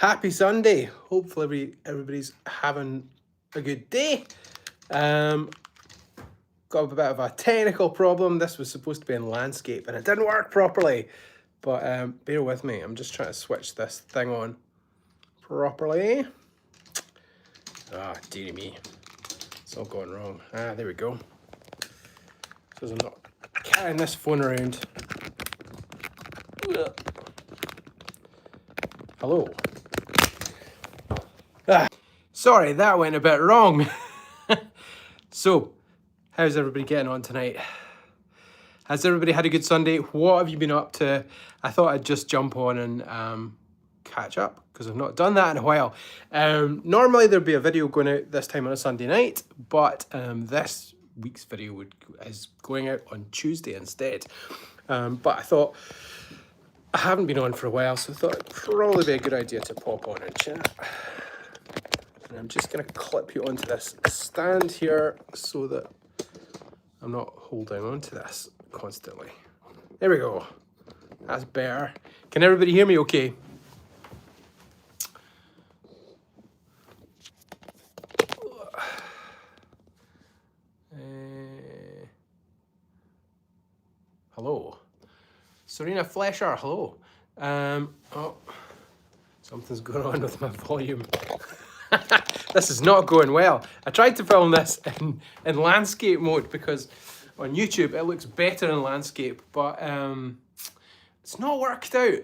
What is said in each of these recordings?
Happy Sunday. Hopefully everybody's having a good day. Got a bit of a technical problem. This was supposed to be in landscape and it didn't work properly. But bear with me. I'm just trying to switch this thing on properly. Ah, dearie me. It's all going wrong. Ah, there we go. So I'm not carrying this phone around. Hello. Sorry, that went a bit wrong. So, how's everybody getting on tonight? Has everybody had a good Sunday? What have you been up to? I thought I'd just jump on and catch up because I've not done that in a while. Normally there'd be a video going out this time on a Sunday night, but this week's video is going out on Tuesday instead. But I thought I haven't been on for a while, so I thought it'd probably be a good idea to pop on and chat. And I'm just going to clip you onto this stand here so that I'm not holding on to this constantly. There we go. That's better. Can everybody hear me okay? Hello. Serena Flesher, hello. Oh, something's going on with my volume. This is not going well. I tried to film this in landscape mode because on YouTube it looks better in landscape, but it's not worked out.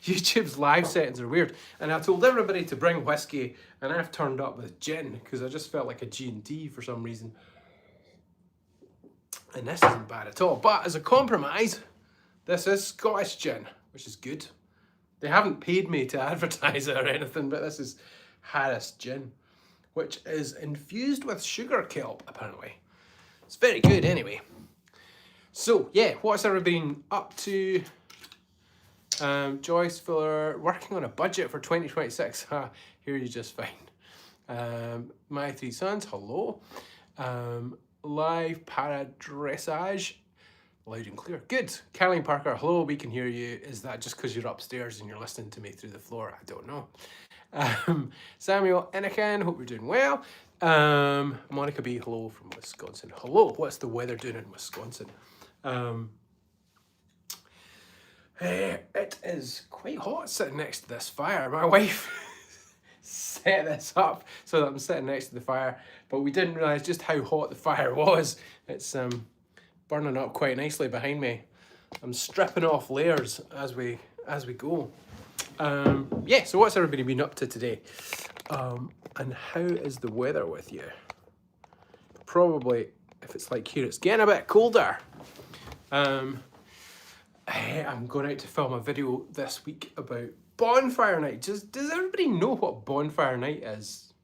YouTube's live settings are weird. And I told everybody to bring whiskey and I've turned up with gin because I just felt like a G&T for some reason. And this isn't bad at all. But as a compromise, this is Scottish gin, which is good. They haven't paid me to advertise it or anything, but this is Harris gin, which is infused with sugar kelp, apparently. It's very good anyway. So, yeah, what's everybody been up to? Joyce Fuller, working on a budget for 2026. Hear you just fine. My three sons, hello. Live para dressage. Loud and clear. Good. Caroline Parker, hello, we can hear you. Is that just because you're upstairs and you're listening to me through the floor? I don't know. Samuel Enican, hope you're doing well. Monica B, hello from Wisconsin. Hello, what's the weather doing in Wisconsin? It is quite hot sitting next to this fire. My wife set this up so that I'm sitting next to the fire, but we didn't realise just how hot the fire was. It's burning up quite nicely behind me. I'm stripping off layers as we go. Yeah, so what's everybody been up to today? And how is the weather with you? Probably, if it's like here, it's getting a bit colder. I'm going out to film a video this week about bonfire night. Does everybody know what bonfire night is?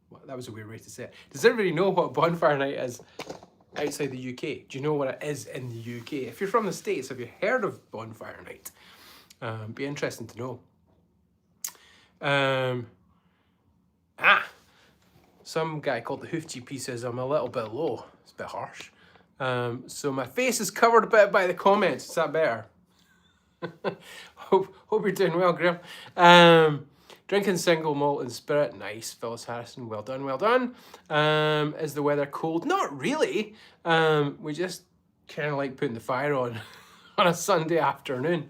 Well, that was a weird way to say it. Does everybody know what bonfire night is outside the UK? Do you know what it is in the UK? If you're from the States, have you heard of bonfire night? Be interesting to know. Some guy called the Hoof GP says I'm a little bit low. It's a bit harsh. So my face is covered a bit by the comments. Is that better? hope you're doing well, Graham. Drinking single malt and spirit. Nice, Phyllis Harrison. Well done, well done. Is the weather cold? Not really. We just kind of like putting the fire on on a Sunday afternoon.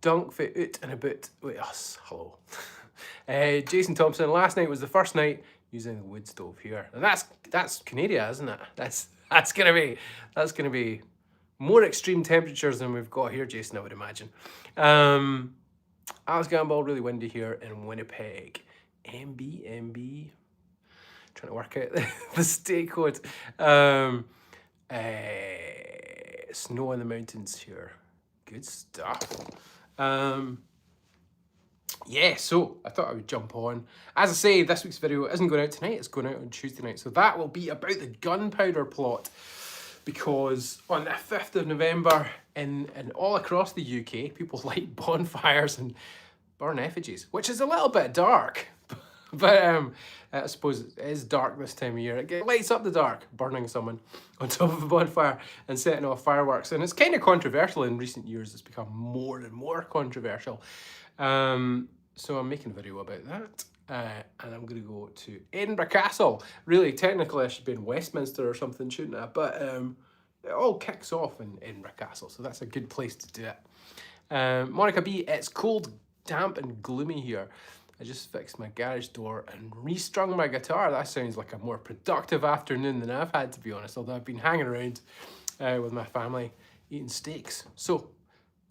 Dunk for ut and a bit with us. Hello. Jason Thompson. Last night was the first night using the wood stove here. And that's Canada, isn't it? That's gonna be more extreme temperatures than we've got here, Jason, I would imagine. Alice Gamble, really windy here in Winnipeg. MB. Trying to work out the state code. Snow in the mountains here. Good stuff. Yeah, so I thought I would jump on. As I say, this week's video isn't going out tonight, it's going out on Tuesday night. So that will be about the gunpowder plot. Because on the 5th of November, in all across the UK, people light bonfires and burn effigies, which is a little bit dark. But I suppose it is dark this time of year. It lights up the dark, burning someone on top of a bonfire and setting off fireworks. And it's kind of controversial in recent years. It's become more and more controversial. So I'm making a video about that. And I'm going to go to Edinburgh Castle. Really, technically I should be in Westminster or something, shouldn't I? But it all kicks off in Edinburgh Castle, so that's a good place to do it. Monica B, it's cold, damp and gloomy here. I just fixed my garage door and restrung my guitar. That sounds like a more productive afternoon than I've had, to be honest, although I've been hanging around with my family eating steaks. So,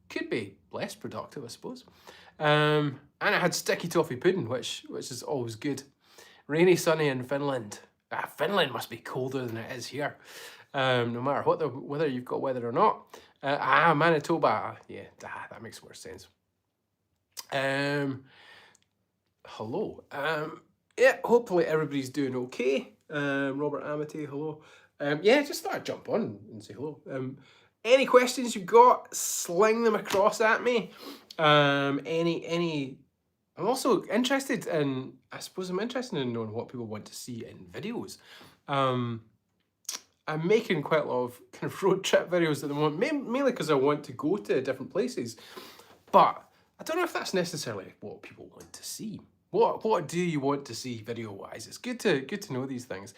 could be less productive, I suppose. And I had sticky toffee pudding, which is always good. Rainy, sunny in Finland. Finland must be colder than it is here. No matter whether you've got weather or not. Manitoba. Yeah, that makes more sense. Hello. Yeah, hopefully everybody's doing okay. Robert Amity, hello. Yeah, just thought I'd jump on and say hello. Any questions you've got, sling them across at me. I'm also interested in, I'm interested in knowing what people want to see in videos. I'm making quite a lot of kind of road trip videos at the moment, mainly because I want to go to different places. But I don't know if that's necessarily what people want to see. What do you want to see video-wise? It's good to know these things.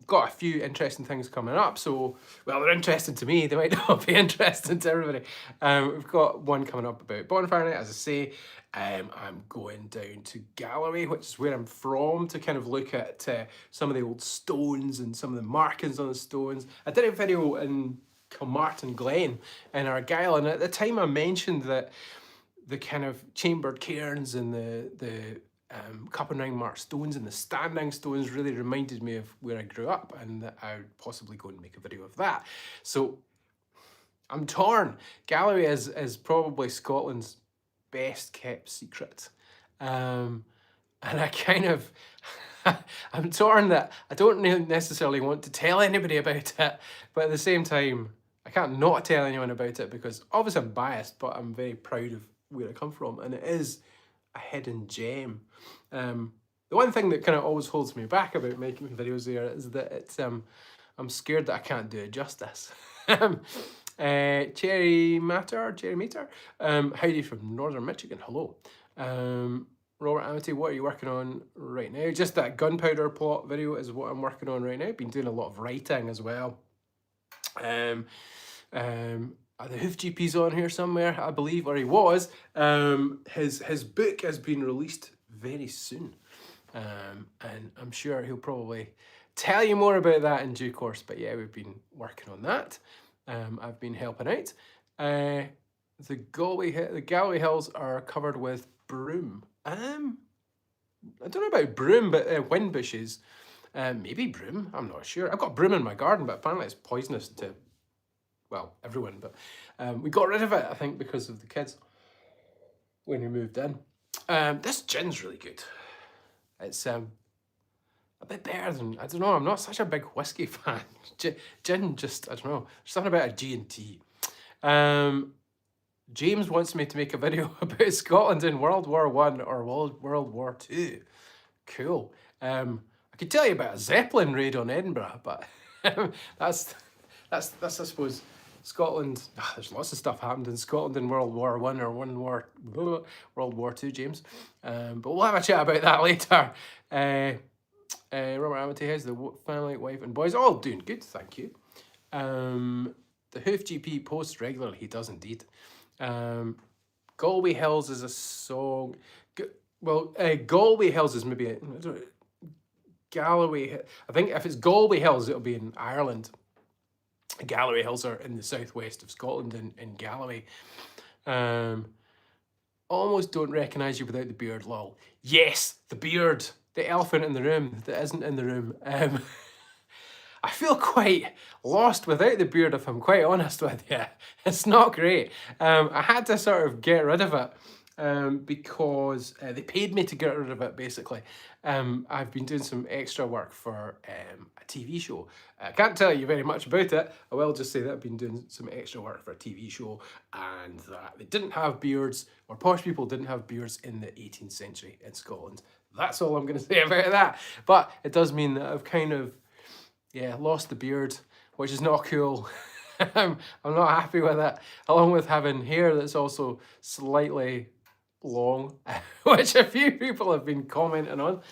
Got a few interesting things coming up, so, well, they're interesting to me, they might not be interesting to everybody. We've got one coming up about bonfire night, as I say. I'm going down to Galloway, which is where I'm from, to kind of look at some of the old stones and some of the markings on the stones. I did a video in Kilmartin Glen in Argyll, and at the time I mentioned that the kind of chambered cairns and the Cup and Ring marked stones and the standing stones really reminded me of where I grew up, and that I would possibly go and make a video of that. So I'm torn. Galloway is probably Scotland's best kept secret. And I kind of, I'm torn that I don't necessarily want to tell anybody about it, but at the same time, I can't not tell anyone about it because obviously I'm biased, but I'm very proud of where I come from, and it is a hidden gem. The one thing that kind of always holds me back about making videos there is that it's I'm scared that I can't do it justice. Cherry Mater, howdy from Northern Michigan, hello. Robert Amity, what are you working on right now? Just that gunpowder plot video is what I'm working on right now. Been doing a lot of writing as well. The Hoof GP's on here somewhere, I believe, or he was. His book has been released very soon. And I'm sure he'll probably tell you more about that in due course. But yeah, we've been working on that. I've been helping out. The Galloway Hills are covered with broom. I don't know about broom, but wind bushes. Maybe broom, I'm not sure. I've got broom in my garden, but apparently it's poisonous to, well, everyone. But we got rid of it, I think, because of the kids when we moved in. This gin's really good. It's a bit better than, I don't know, I'm not such a big whiskey fan. Gin just, I don't know, there's something about a G&T. James wants me to make a video about Scotland in World War I or World War II. Cool. I could tell you about a Zeppelin raid on Edinburgh, but that's I suppose, Scotland. There's lots of stuff happened in Scotland in World War I or World War II, James. But we'll have a chat about that later. Robert Amity, how's the family, wife and boys? All doing good, thank you. The Hoof GP posts regularly, he does indeed. Galway Hills is a song. Galway Hills is maybe Galloway. I think if it's Galway Hills, it'll be in Ireland. Galloway Hills are in the southwest of Scotland, in Galloway. Almost don't recognise you without the beard, lol. Yes, the beard. The elephant in the room that isn't in the room. I feel quite lost without the beard, if I'm quite honest with you. It's not great. I had to sort of get rid of it because they paid me to get rid of it, basically. I've been doing some extra work for a TV show. I can't tell you very much about it. I will just say that I've been doing some extra work for a TV show, and that they didn't have beards, or posh people didn't have beards in the 18th century in Scotland. That's all I'm going to say about that. But it does mean that I've kind of, lost the beard, which is not cool. I'm not happy with it, along with having hair that's also slightly long, which a few people have been commenting on.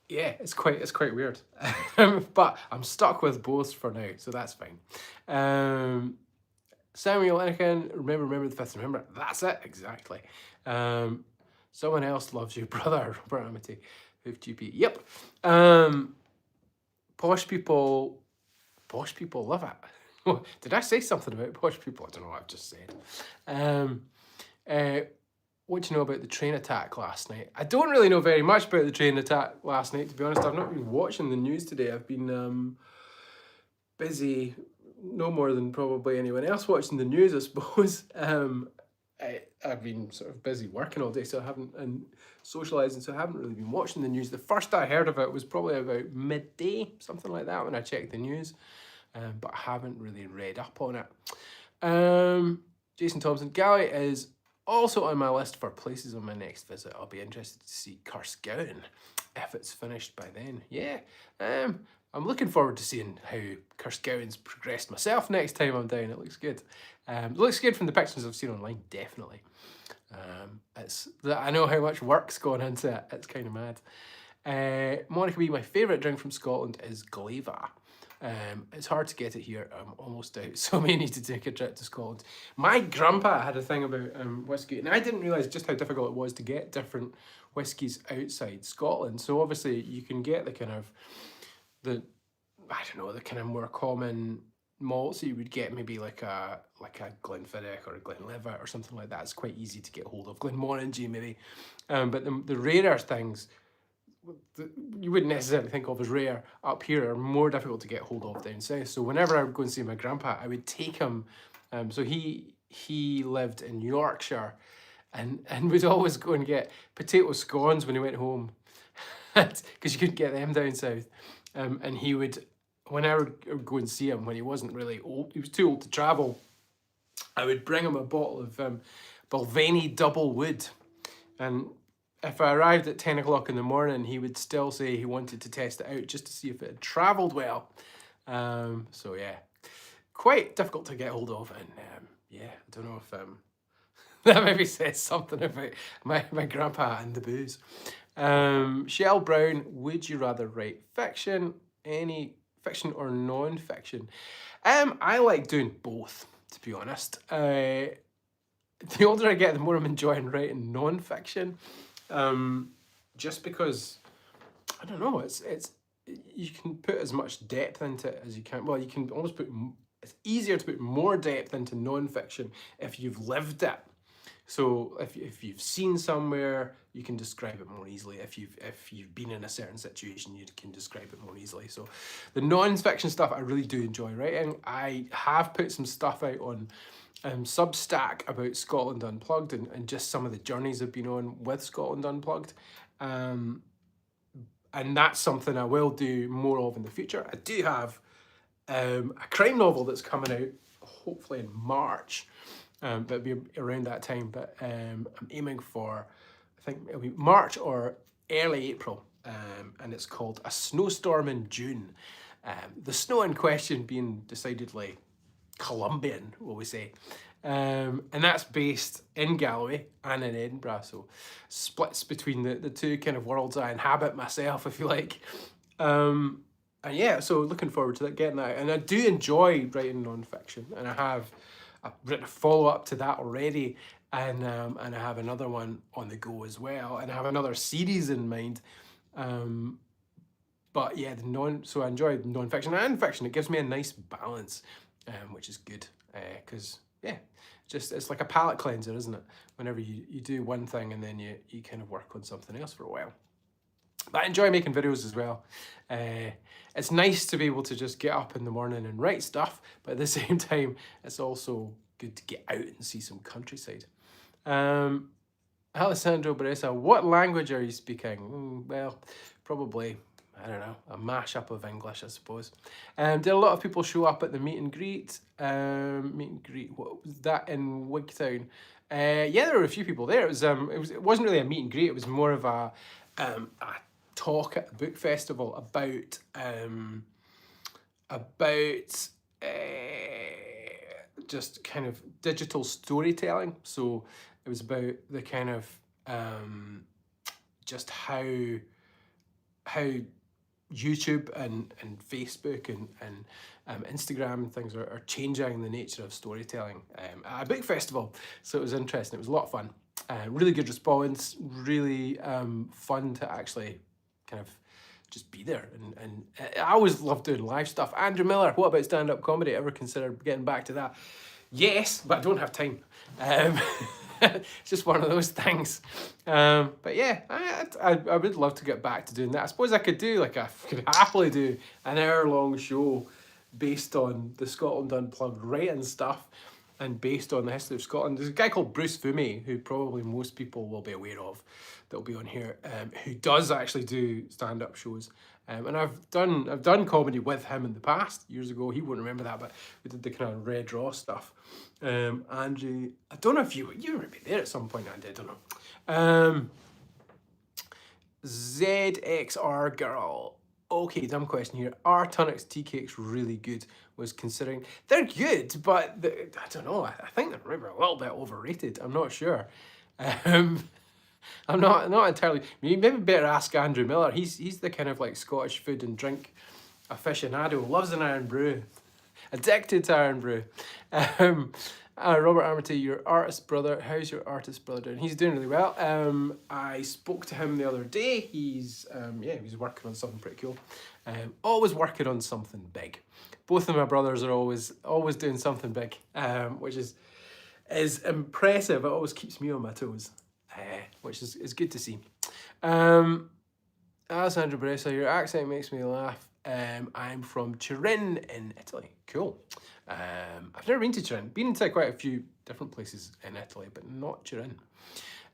It's quite weird. But I'm stuck with both for now, so that's fine. Samuel Anakin, remember the 5th of November. That's it, exactly. Someone else loves you, brother. Robert Amity, 5GP. Yep. Posh people love it. Did I say something about posh people? I don't know what I've just said. What do you know about the train attack last night? I don't really know very much about the train attack last night, to be honest. I've not been watching the news today. I've been busy, no more than probably anyone else watching the news, I suppose. I've been sort of busy working all day, so I haven't, and socialising, so I haven't really been watching the news. The first I heard of it was probably about midday, something like that, when I checked the news. But I haven't really read up on it. Jason Thompson, Galley is also on my list for places on my next visit. I'll be interested to see Carscown if it's finished by then. Yeah, I'm looking forward to seeing how Carscown's progressed myself next time I'm down. It looks good. It looks good from the pictures I've seen online, definitely. I know how much work's gone into it. It's kind of mad. Monica B, my favourite drink from Scotland is Glava. It's hard to get it here. I'm almost out, so I may need to take a trip to Scotland. My grandpa had a thing about whiskey, and I didn't realise just how difficult it was to get different whiskies outside Scotland. So obviously you can get the kind of the kind of more common malts that you would get, maybe like a Glenfiddich or a Glenlivet or something like that. It's quite easy to get hold of. Glenmorangie maybe, but the rarer things you wouldn't necessarily think of as rare up here are more difficult to get hold of down south. So whenever I would go and see my grandpa, I would take him. So he lived in Yorkshire, and would always go and get potato scones when he went home, because you couldn't get them down south. And he would, when I would go and see him when he wasn't really old, he was too old to travel, I would bring him a bottle of Balvenie Double Wood, and if I arrived at 10 o'clock in the morning, he would still say he wanted to test it out just to see if it had travelled well. So yeah, quite difficult to get hold of, and I don't know if that maybe says something about my grandpa and the booze. Shell Brown, would you rather write fiction, any fiction or non-fiction? I like doing both, to be honest. The older I get, the more I'm enjoying writing non-fiction. Just because, I don't know, it's you can put as much depth into it as you can. Well, you can almost it's easier to put more depth into non-fiction if you've lived it. So if you've seen somewhere, you can describe it more easily. If you've been in a certain situation, you can describe it more easily. So the non-fiction stuff I really do enjoy writing. I have put some stuff out on Substack about Scotland Unplugged and just some of the journeys I've been on with Scotland Unplugged. And that's something I will do more of in the future. I do have a crime novel that's coming out hopefully in March, but it'll be around that time. But I'm aiming for, I think it'll be March or early April, and it's called A Snowstorm in June. The snow in question being decidedly Colombian, will we say. And that's based in Galway and in Edinburgh, so splits between the two kind of worlds I inhabit myself, if you like. And yeah, so looking forward to that, getting that. And I do enjoy writing non-fiction, and I've written a follow-up to that already, and I have another one on the go as well, and I have another series in mind. But yeah, so I enjoy non-fiction and fiction. It gives me a nice balance, which is good, because yeah, it's like a palate cleanser, isn't it? Whenever you do one thing and then you kind of work on something else for a while. But I enjoy making videos as well. It's nice to be able to just get up in the morning and write stuff, but at the same time, it's also good to get out and see some countryside. Alessandro Baresa, what language are you speaking? Well, probably, I don't know, a mashup of English, I suppose. Did a lot of people show up at the meet and greet? What was that in Wigtown? Yeah, there were a few people there. It wasn't really a meet and greet. It was more of a talk at the book festival about just kind of digital storytelling. So it was about the kind of just how YouTube and Facebook and Instagram and things are changing the nature of storytelling at a big festival. So it was interesting. It was a lot of fun. Really good response. Really fun to actually kind of just be there. And I always love doing live stuff. Andrew Miller, what about stand-up comedy? Ever consider getting back to that? Yes, but I don't have time. It's just one of those things. But yeah, I would love to get back to doing that. I suppose I could happily do an hour-long show based on the Scotland Unplugged writing stuff and based on the history of Scotland. There's a guy called Bruce Fumey, who probably most people will be aware of, that'll be on here, who does actually do stand-up shows. And I've done comedy with him in the past, years ago. He won't remember that, but we did the kind of Red Raw stuff. Andrew, I don't know if you were maybe there at some point, Andy, I don't know. ZXR Girl. Okay, dumb question here. Are Tunnock's tea cakes really good? Was considering. They're good, but I don't know. I think they're maybe a little bit overrated. I'm not sure. I'm not entirely. Maybe better ask Andrew Miller. He's the kind of like Scottish food and drink aficionado. Loves an iron brew. Addicted to iron brew. Robert Armitage, your artist brother. How's your artist brother doing? He's doing really well. I spoke to him the other day. He's working on something pretty cool. Always working on something big. Both of my brothers are always doing something big, which is impressive. It always keeps me on my toes, which is good to see. Alessandro Baresa, your accent makes me laugh. I'm from Turin in Italy. Cool. I've never been to Turin. Been to quite a few different places in Italy, but not Turin.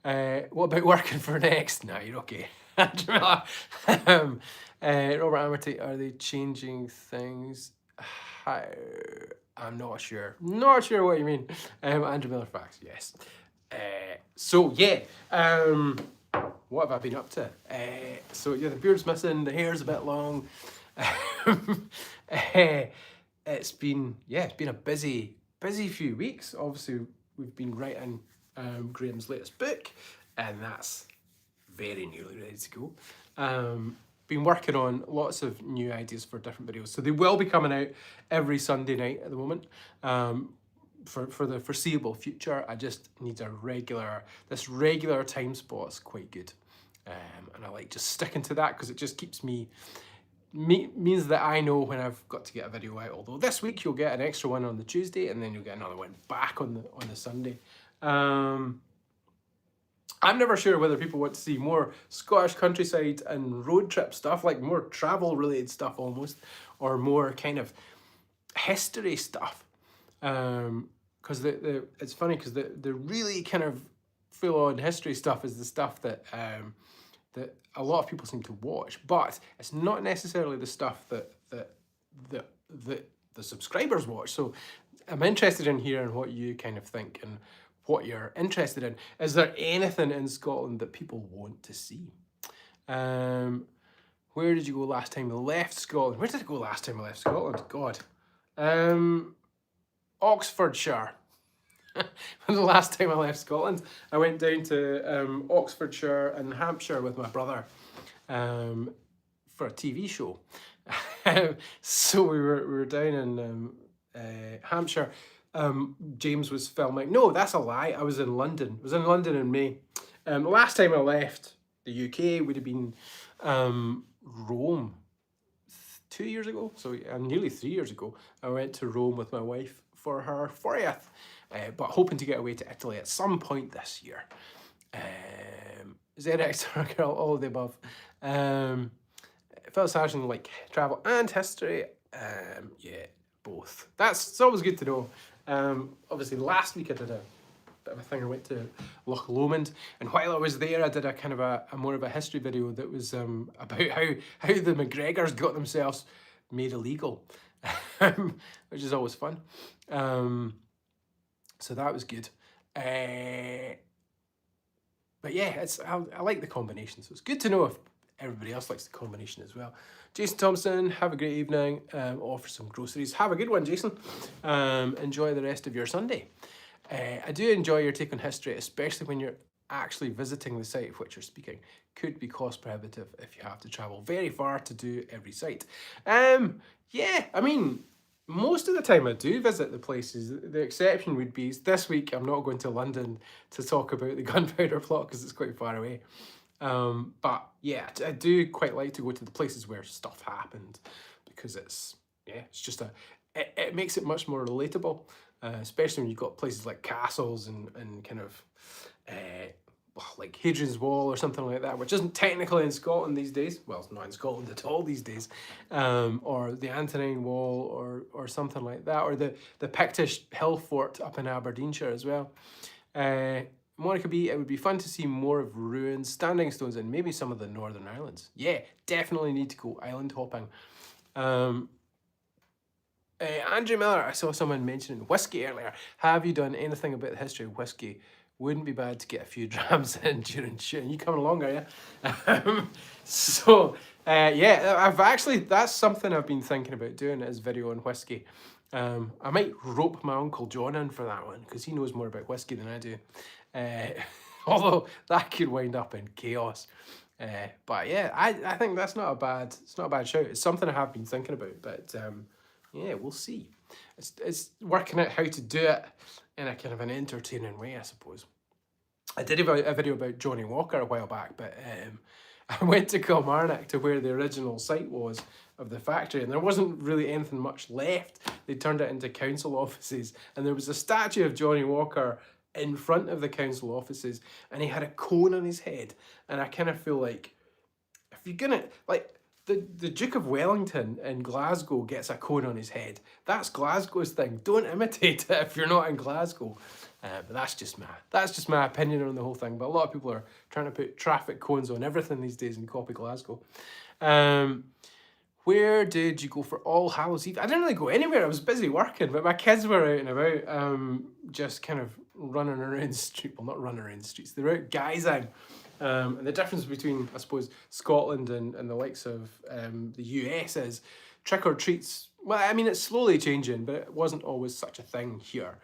What about working for Next? No, you're okay. Robert Amity, are they changing things? How? I'm not sure. Not sure what you mean. Andrew Miller Facts, yes. So yeah, what have I been up to? So yeah, the beard's missing, the hair's a bit long. It's been a busy few weeks. Obviously, we've been writing Graham's latest book, and that's very nearly ready to go. Been working on lots of new ideas for different videos, so they will be coming out every Sunday night at the moment. For the foreseeable future, I just need this regular time spot's quite good, and I like just sticking to that because it just keeps means that I know when I've got to get a video out. Although this week you'll get an extra one on the Tuesday, and then you'll get another one back on the Sunday. I'm never sure whether people want to see more Scottish countryside and road trip stuff, like more travel related stuff almost, or more kind of history stuff. Because it's funny because the really kind of full on history stuff is the stuff that a lot of people seem to watch, but it's not necessarily the stuff that the subscribers watch. So I'm interested in hearing what you kind of think and what you're interested in. Is there anything in Scotland that people want to see? Where did you go last time you left Scotland? Where did I go last time I left Scotland? God. Oxfordshire. The last time I left Scotland, I went down to Oxfordshire and Hampshire with my brother for a TV show. So we were down in Hampshire. James was filming. No, that's a lie. I was in London. I was in London in May. The last time I left the UK would have been Rome 2 years ago. So nearly 3 years ago, I went to Rome with my wife for her 40th. But hoping to get away to Italy at some point this year. ZX Girl, all of the above. Phil Sargent, like travel and history. Yeah, both. It's always good to know. Obviously, last week I did a bit of a thing. I went to Loch Lomond, and while I was there, I did a kind of a more of a history video that was about how the McGregors got themselves made illegal, which is always fun. So that was good. But yeah, I like the combination, so it's good to know if everybody else likes the combination as well. Jason Thompson, have a great evening. Offer some groceries. Have a good one, Jason. Enjoy the rest of your Sunday. I do enjoy your take on history, especially when you're actually visiting the site of which you're speaking. Could be cost prohibitive if you have to travel very far to do every site. Yeah, I mean, most of the time I do visit the places. The exception would be this week I'm not going to London to talk about the gunpowder plot because it's quite far away. But yeah, I do quite like to go to the places where stuff happened because it's just it makes it much more relatable, especially when you've got places like castles and kind of like Hadrian's Wall or something like that, which isn't technically in Scotland these days. Well, it's not in Scotland at all these days. Or the Antonine Wall or something like that, or the Pictish hill fort up in Aberdeenshire as well. Monica B, it would be fun to see more of ruins, standing stones, and maybe some of the Northern Islands. Yeah, definitely need to go island hopping. Andrew Miller, I saw someone mentioning whiskey earlier. Have you done anything about the history of whiskey? Wouldn't be bad to get a few drams in during shooting. You coming along, are you? Yeah, that's something I've been thinking about doing, is video on whiskey. I might rope my Uncle John in for that one because he knows more about whiskey than I do. Although that could wind up in chaos. But yeah, I think it's not a bad shout. It's something I have been thinking about, but yeah, we'll see. It's working out how to do it in a kind of an entertaining way, I suppose. I did a video about Johnny Walker a while back, but I went to Kilmarnock, to where the original site was of the factory, and there wasn't really anything much left. They turned it into council offices, and there was a statue of Johnny Walker in front of the council offices, and he had a cone on his head. And I kind of feel like, if you're gonna, like, the Duke of Wellington in Glasgow gets a cone on his head. That's Glasgow's thing. Don't imitate it if you're not in Glasgow. But that's just my opinion on the whole thing. But a lot of people are trying to put traffic cones on everything these days and copy Glasgow. Where did you go for All Hallows Eve? I didn't really go anywhere. I was busy working, but my kids were out and about, just kind of running around the street. Well, not running around the streets. They were out guising. And the difference between, I suppose, Scotland and the likes of the US is trick-or-treats. Well, I mean, it's slowly changing, but it wasn't always such a thing here,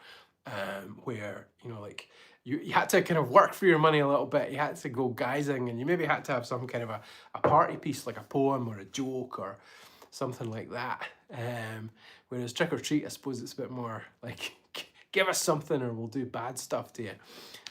where, like, you had to kind of work for your money a little bit. You had to go guising, and you maybe had to have some kind of a party piece, like a poem or a joke or something like that. Whereas trick-or-treat, I suppose it's a bit more like, give us something or we'll do bad stuff to you.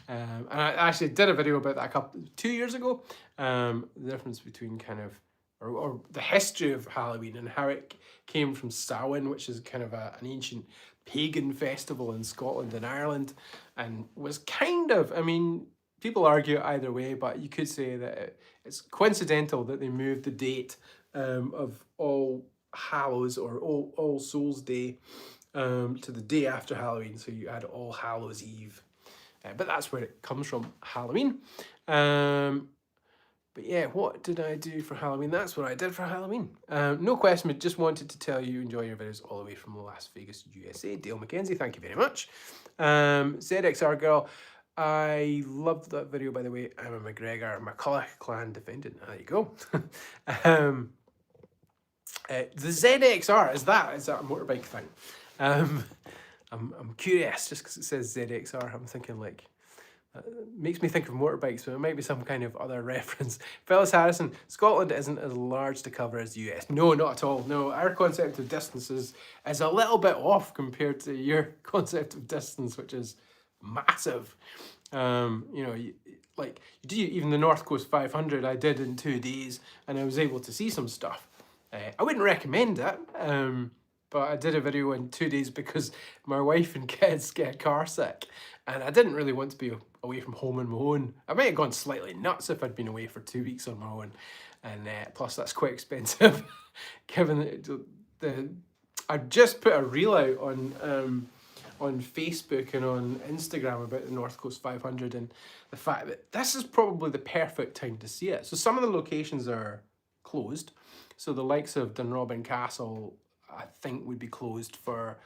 And I actually did a video about that 2 years ago. The difference between kind of, or the history of Halloween and how it came from Samhain, which is kind of an ancient pagan festival in Scotland and Ireland, and was kind of, I mean, people argue either way, but you could say that it's coincidental that they moved the date of All Hallows or All Souls Day to the day after Halloween. So you had All Hallows Eve. But that's where it comes from, Halloween. But yeah, what did I do for Halloween? That's what I did for Halloween. No question, but just wanted to tell you, enjoy your videos all the way from Las Vegas, USA. Dale McKenzie, thank you very much. ZXR Girl, I loved that video, by the way. I'm a McGregor McCulloch clan defendant. There you go. The ZXR, is that a motorbike thing? I'm curious, just because it says ZXR, I'm thinking like, makes me think of motorbikes, but it might be some kind of other reference. Phyllis Harrison, Scotland isn't as large to cover as the US. No, not at all. No, our concept of distance is a little bit off compared to your concept of distance, which is massive. Even the North Coast 500 I did in 2 days, and I was able to see some stuff. I wouldn't recommend it, but I did a video in 2 days because my wife and kids get car sick, and I didn't really want to be away from home on my own. I might have gone slightly nuts if I'd been away for 2 weeks on my own, and plus that's quite expensive, given that I just put a reel out on Facebook and on Instagram about the North Coast 500 and the fact that this is probably the perfect time to see it. So some of the locations are closed. So the likes of Dunrobin Castle, I think, would be closed for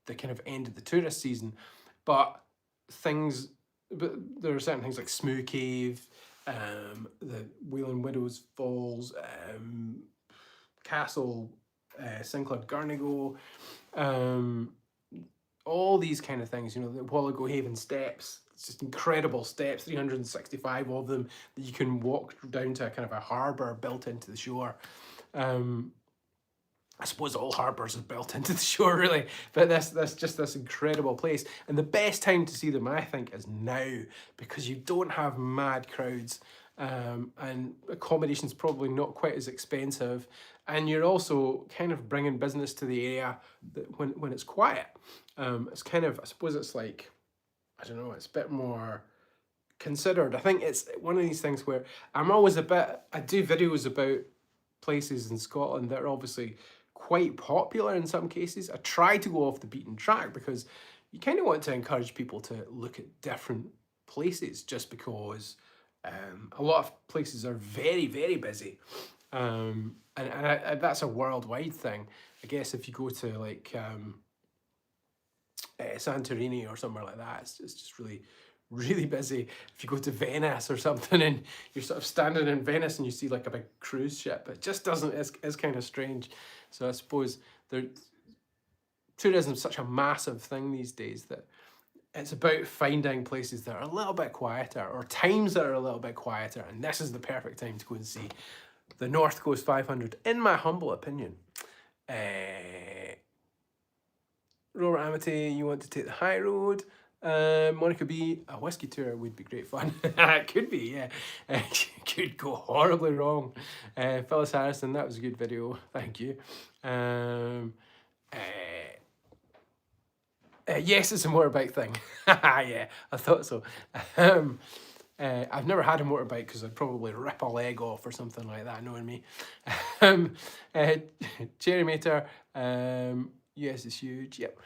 the kind of end of the tourist season. But there are certain things like Smoo Cave, the Whelan Widows Falls, Castle, Sinclair Garnigo, all these kind of things, you know, the Wallago Haven Steps. It's just incredible steps, 365 of them, that you can walk down to a kind of a harbour built into the shore. I suppose all harbours are built into the shore, really, but this incredible place. And the best time to see them, I think, is now, because you don't have mad crowds, and accommodation's probably not quite as expensive, and you're also kind of bringing business to the area when it's quiet. It's kind of, I suppose it's like, I don't know, it's a bit more considered. I think it's one of these things where I do videos about places in Scotland that are obviously quite popular in some cases. I try to go off the beaten track because you kind of want to encourage people to look at different places, just because a lot of places are very, very busy. And that's a worldwide thing. I guess if you go to like Santorini or somewhere like that, it's just really, really busy. If you go to Venice or something and you're sort of standing in Venice and you see like a big cruise ship, it just doesn't, it's kind of strange. So I suppose tourism's such a massive thing these days that it's about finding places that are a little bit quieter, or times that are a little bit quieter, and this is the perfect time to go and see the North Coast 500, in my humble opinion. Robert Amity, you want to take the high road. Monica B, a whiskey tour would be great fun. It could be, yeah. Could go horribly wrong. Phyllis Harrison, that was a good video. Thank you. Yes, it's a motorbike thing. Yeah, I thought so. I've never had a motorbike because I'd probably rip a leg off or something like that, knowing me. Cherry Mater, yes, it's huge, yep.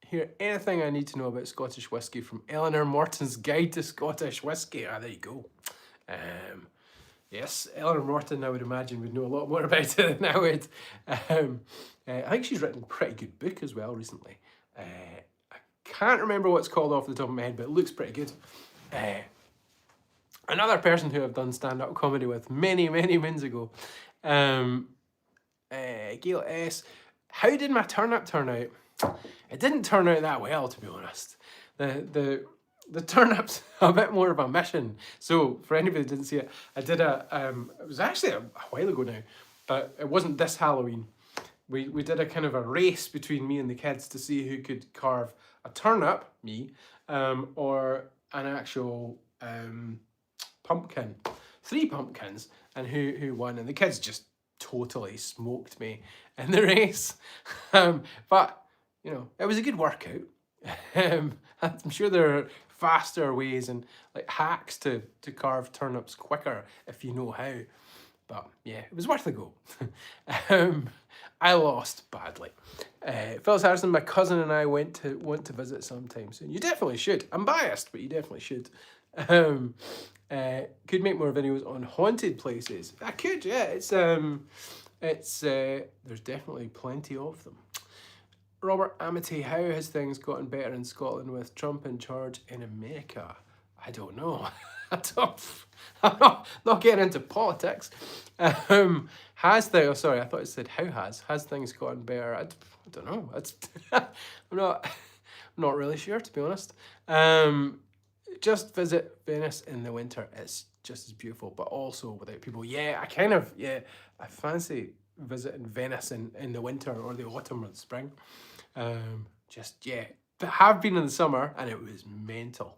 Here, anything I need to know about Scottish whisky from Eleanor Morton's Guide to Scottish Whisky. Ah, there you go. Yes, Eleanor Morton, I would imagine, would know a lot more about it than I would. I think she's written a pretty good book as well recently. I can't remember what it's called off the top of my head, but it looks pretty good. Another person who I've done stand-up comedy with many, many moons ago, Gail S. How did my turn-up turn out? It didn't turn out that well, to be honest. The turn-up's a bit more of a mission. So for anybody who didn't see it, I did it was actually a while ago now, but it wasn't this Halloween. We did a kind of a race between me and the kids to see who could carve a turnip, me, or an actual pumpkin. 3 pumpkins, and who won, and the kids just totally smoked me in the race. But you know, it was a good workout. I'm sure there are faster ways and like hacks to carve turnips quicker if you know how. But yeah, it was worth a go. I lost badly. Phyllis Harrison, my cousin and I want to visit sometime soon. You definitely should. I'm biased, but you definitely should. Could make more videos on haunted places. I could, yeah. There's definitely plenty of them. Robert Amity, how has things gotten better in Scotland with Trump in charge in America? I don't know. I'm not getting into politics. Has things, sorry, I thought it said has things gotten better? I don't know. I'm not really sure, to be honest. Just visit Venice in the winter. It's just as beautiful, but also without people. Yeah, I fancy visiting Venice in the winter or the autumn or the spring. But have been in the summer and it was mental.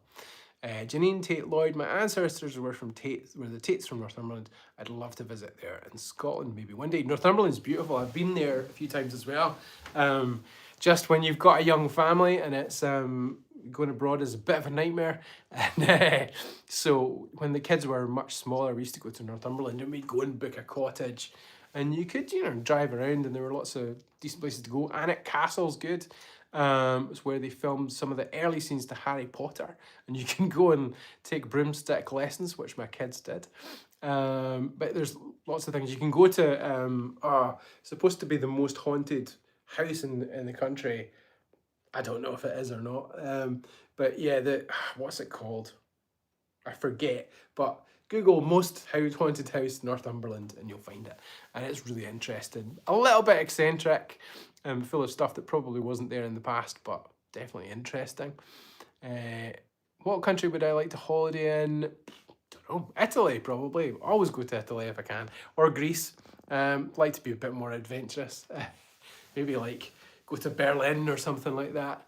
Janine Tate Lloyd, my ancestors were the Tates from Northumberland. I'd love to visit there in Scotland maybe one day. Northumberland's beautiful. I've been there a few times as well. Just when you've got a young family and it's going abroad is a bit of a nightmare. And so when the kids were much smaller, we used to go to Northumberland and we'd go and book a cottage. And you could, drive around and there were lots of decent places to go. Alnwick Castle's good. It's where they filmed some of the early scenes to Harry Potter, and you can go and take broomstick lessons, which my kids did. But there's lots of things you can go to. It's supposed to be the most haunted house in the country. I don't know if it is or not. But yeah, what's it called? I forget. But Google most haunted house Northumberland and you'll find it. And it's really interesting. A little bit eccentric, full of stuff that probably wasn't there in the past, but definitely interesting. What country would I like to holiday in? Don't know. Italy, probably. Always go to Italy if I can. Or Greece. Like to be a bit more adventurous. Maybe like go to Berlin or something like that.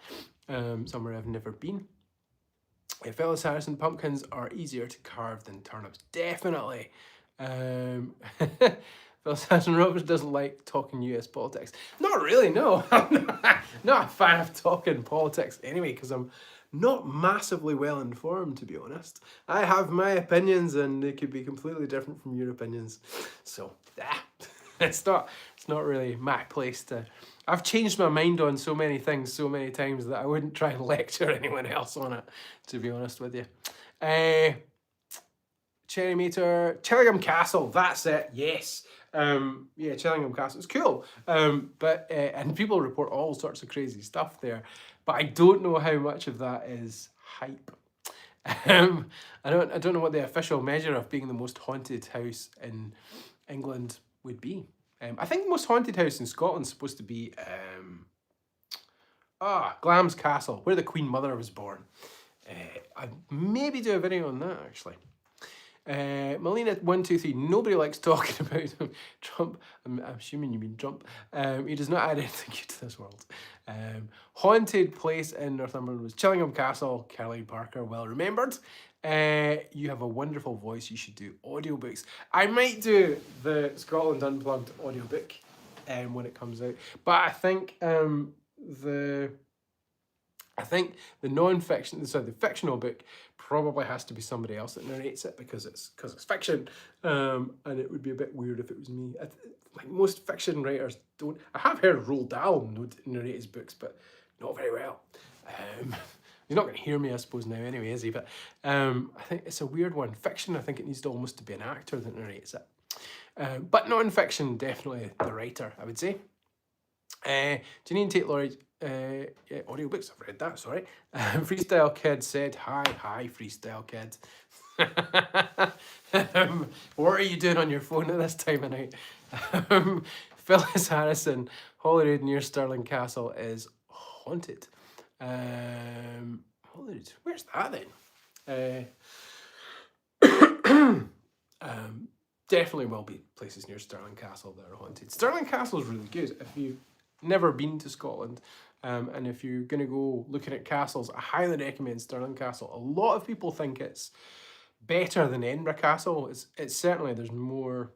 Somewhere I've never been. Phyllis Harrison, pumpkins are easier to carve than turnips. Definitely. Phyllis Harrison Roberts doesn't like talking US politics. Not really, no. I'm not a fan of talking politics anyway, because I'm not massively well informed, to be honest. I have my opinions and they could be completely different from your opinions. So, it's not really my place to... I've changed my mind on so many things so many times that I wouldn't try and lecture anyone else on it, to be honest with you. Cherry Meter, Chillingham Castle, that's it, yes. Yeah, Chillingham Castle, it's cool. And people report all sorts of crazy stuff there, but I don't know how much of that is hype. I don't know what the official measure of being the most haunted house in England would be. I think the most haunted house in Scotland is supposed to be Glamis Castle, where the Queen Mother was born. I'd maybe do a video on that, actually. Melina123, nobody likes talking about him. Trump, I'm assuming you mean Trump. He does not add anything good to this world. Haunted place in Northumberland was Chillingham Castle. Kelly Parker, well remembered. You have a wonderful voice. You should do audiobooks. I might do the Scotland Unplugged audiobook when it comes out. But I think the fictional book probably has to be somebody else that narrates it because it's fiction, and it would be a bit weird if it was me. Like most fiction writers don't. I have heard Roald Dahl narrate his books, but not very well. He's not going to hear me, I suppose, now anyway, is he? But I think it's a weird one. Fiction, I think it needs to almost to be an actor that narrates it. But non-fiction, definitely the writer, I would say. Janine Tate-Laurie, audiobooks, I've read that, sorry. Freestyle Kid said, hi, Freestyle Kid. What are you doing on your phone at this time of night? Phyllis Harrison, Holyrood near Stirling Castle is haunted. Holyrood, where's that then? Definitely will be places near Stirling Castle that are haunted. Stirling Castle is really good. If you've never been to Scotland, and if you're going to go looking at castles, I highly recommend Stirling Castle. A lot of people think it's better than Edinburgh Castle. It's certainly, there's more.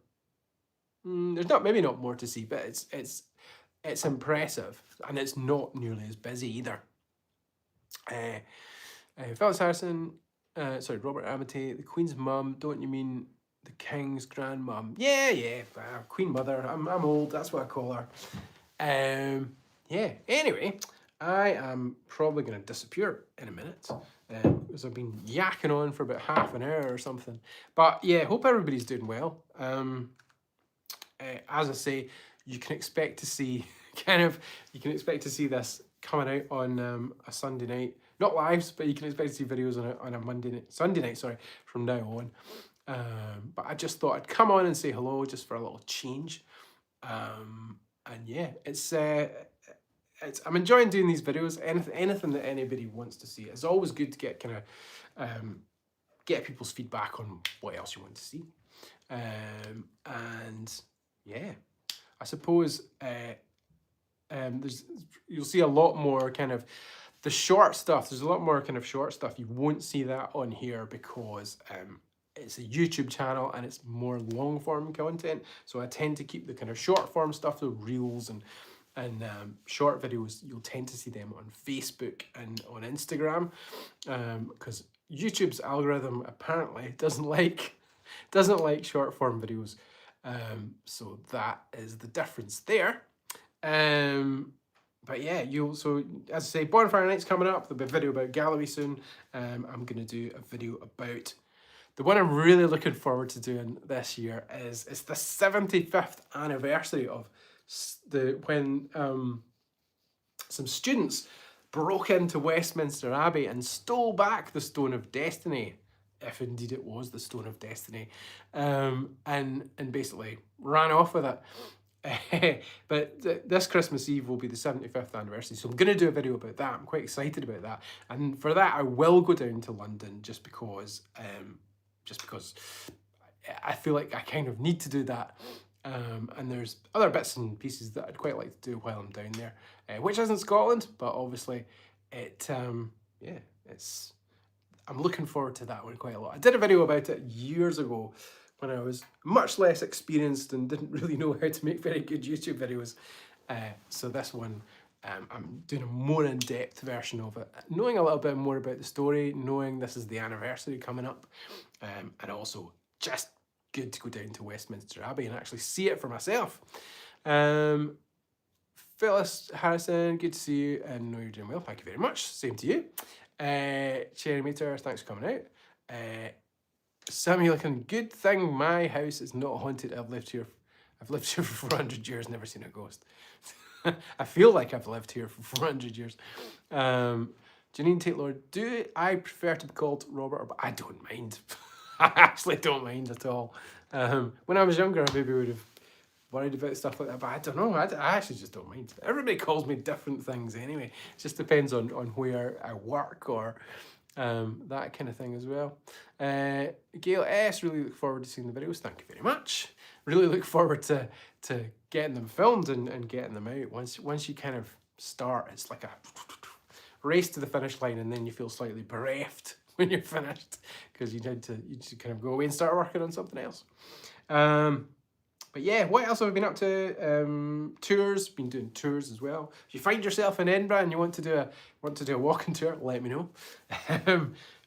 There's maybe not more to see, but it's impressive, and it's not nearly as busy either. Phyllis Harrison, Robert Amity, the Queen's mum. Don't you mean the King's grandmum? Yeah, Queen Mother. I'm old. That's what I call her. Yeah. Anyway, I am probably going to disappear in a minute because I've been yakking on for about half an hour or something. But yeah, hope everybody's doing well. As I say, you can expect to see this coming out on a Sunday night, not lives, but you can expect to see videos on a Sunday night, from now on. But I just thought I'd come on and say hello just for a little change. And yeah, I'm enjoying doing these videos. Anything that anybody wants to see. It's always good to get get people's feedback on what else you want to see. And yeah, I suppose you'll see a lot more the short stuff. There's a lot more short stuff. You won't see that on here because it's a YouTube channel and it's more long form content. So I tend to keep the short form stuff, the reels and short videos. You'll tend to see them on Facebook and on Instagram, because YouTube's algorithm apparently doesn't like short form videos. So that is the difference there. but yeah, so as I say, Bonfire Night's coming up. There'll be a video about Galloway soon. I'm going to do a video about the one I'm really looking forward to doing this year is it's the 75th anniversary of when some students broke into Westminster Abbey and stole back the Stone of Destiny, if indeed it was the Stone of Destiny, and basically ran off with it. But this Christmas Eve will be the 75th anniversary, so I'm going to do a video about that. I'm quite excited about that, and for that I will go down to London just because I feel like I kind of need to do that. And there's other bits and pieces that I'd quite like to do while I'm down there, which isn't Scotland, but obviously I'm looking forward to that one quite a lot. I did a video about it years ago when I was much less experienced and didn't really know how to make very good YouTube videos. So this one, I'm doing a more in-depth version of it, knowing a little bit more about the story, knowing this is the anniversary coming up, and also just good to go down to Westminster Abbey and actually see it for myself. Phyllis Harrison, good to see you and know you're doing well. Thank you very much. Same to you. Cherry Meter, thanks for coming out. Sammy looking, good thing my house is not haunted. I've lived here for 400 years, never seen a ghost. I feel like I've lived here for 400 years. Janine Taylor, do I prefer to be called Robert? Or I don't mind. I actually don't mind at all. When I was younger, I maybe would have worried about stuff like that, but I don't know. I actually just don't mind. Everybody calls me different things anyway. It just depends on where I work or that kind of thing as well. Gail S, really look forward to seeing the videos. Thank you very much. Really look forward to getting them filmed and getting them out. Once you kind of start, it's like a race to the finish line, and then you feel slightly bereft when you're finished because you need to kind of go away and start working on something else. But yeah, what else have I been up to? Tours, been doing tours as well. If you find yourself in Edinburgh and you want to do a walking tour, let me know.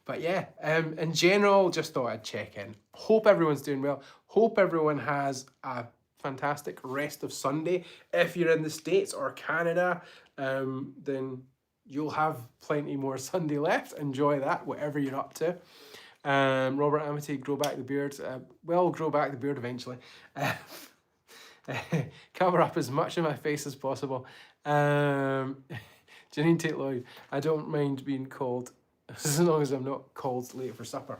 But yeah, in general, just thought I'd check in. Hope everyone's doing well. Hope everyone has a fantastic rest of Sunday. If you're in the States or Canada, then you'll have plenty more Sunday left. Enjoy that, whatever you're up to. Robert Amity, grow back the beard. Well, grow back the beard eventually. Cover up as much of my face as possible. Janine Tate Lloyd, I don't mind being called as long as I'm not called late for supper.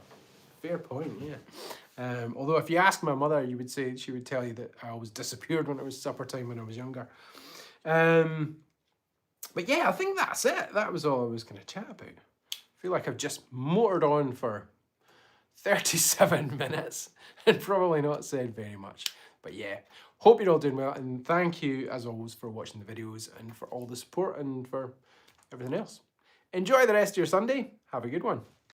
Fair point, yeah. Although if you ask my mother, she would tell you that I always disappeared when it was supper time when I was younger. But yeah, I think that's it. That was all I was going to chat about. I feel like I've just motored on for 37 minutes and probably not said very much. But yeah, hope you're all doing well, and thank you as always for watching the videos and for all the support and for everything else. Enjoy the rest of your Sunday. Have a good one.